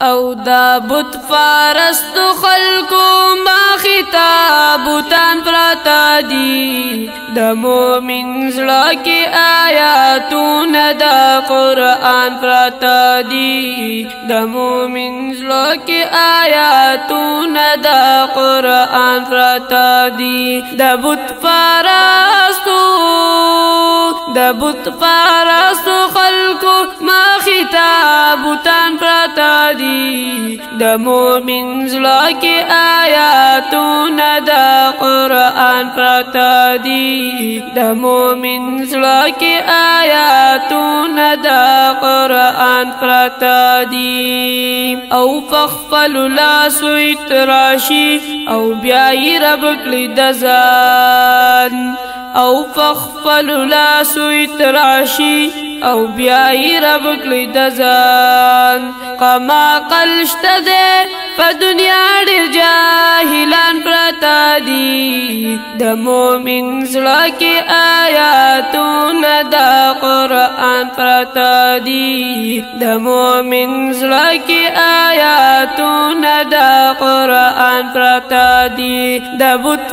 او دا بت فارست خلقو ما خطابتان پراتا دی د مومن زړه کې آیاتونه د قرآن پراتا دی د مومن زړه کې آیاتونه د قرآن پراتا دی د بت پرستو خلقو ما خطابتان پراتا دی د مومن زړه کې آیاتونه د قرآن پراتا دی د مومن زړه کې آیاتونه د قرآن پراتا دی او فخفل لاسو اتراشی او بیائی رب کلی دزان او فخفل لاسو اتراشی او بیائی رب کلی دزان قما قلشت دے پا دنیا ډیر جاہلان پراتا دی د مومن زړه کې آیاتونه د قرآن پراتا دی د مومن زړه کې آیاتونه د قرآن پراتا دی د بت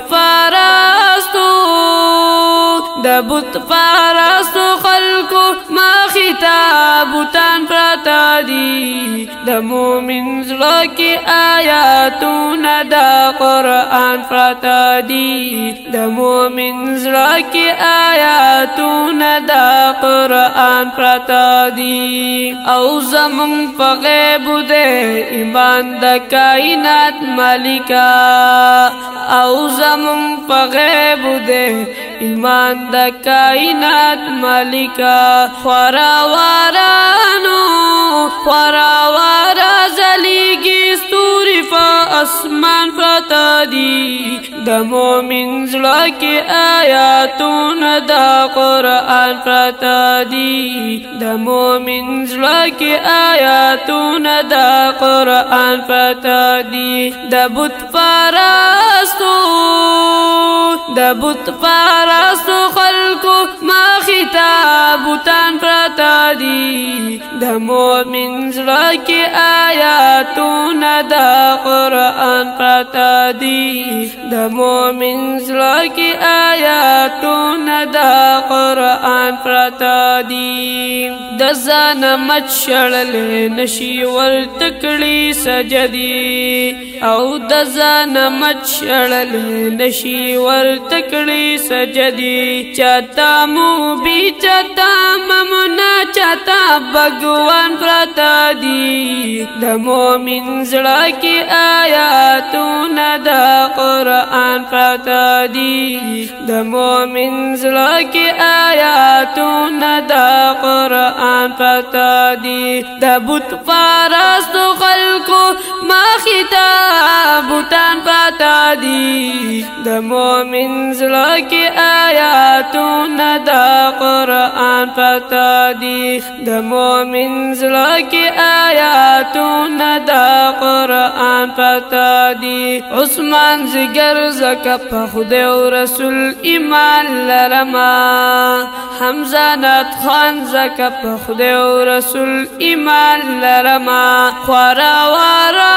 پرستو خلقو ما خطابتان پراتا دی د مومن زړه کې آیاتونه د قرآن پراتا دی د مومن زړه کې آیاتونه د قرآن پراتا دی او زمون په غیب دی ایمان د کائنات مالکا او زمون په غیب دی ایمان د کائنات مالکا خوراوارا زلیگی ستوری فا اسمان پراتا دی د مومن زړه کې آیاتونه د قرآن پراتا دی د مومن زړه کې آیاتونه د قرآن پراتا دی د بت پرستو خلقو ما خطابتان پراتا دی د مومن زړه کې آیاتونه د قرآن پراتا دی د مومن زړه کې آیاتونه د قرآن پراتا دی د ځان مچ شړل نشي ورته کړي سجدي او د ځان مچ شړل نشي ورته کړي سجدي چاته مو بي چاته ممنا چاته بګوان پراتا دی د مومن زړه کې آیاتونه د قرآن پراتا دی د مومن زړه کې آیاتونه د قرآن پراتا دی د بت پرستو خلقو ما خطابتان پراتا دی د مومن زړه کې آیاتونه د قرآن پراتا دی د مومن زړه کې آیاتونه د قرآن پراتا دی عثمان زگر زکه په خدای او رسول ایمان لرما حمزه نات خان زکه په خدای او رسول ایمان لرما خوراوارا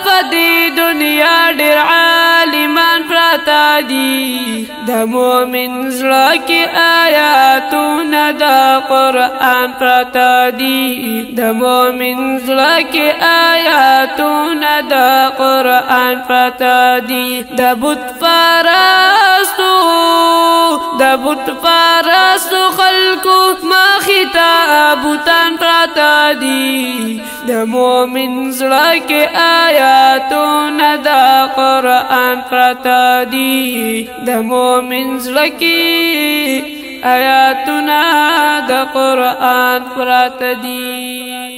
په دې دنیا ډېر عالمان پراتا دی د مومن زړه کې آیاتونه د قرآن پراتا دی د مومن زړه کې آیاتونه د قرآن پراتا دی د بت پرستو خلقو ما خطابتان پراتا دی د مومن زړه کې آیاتونه د قرآن پراتا دی د مومن زړه کې آیاتونه د قرآن پراتا دی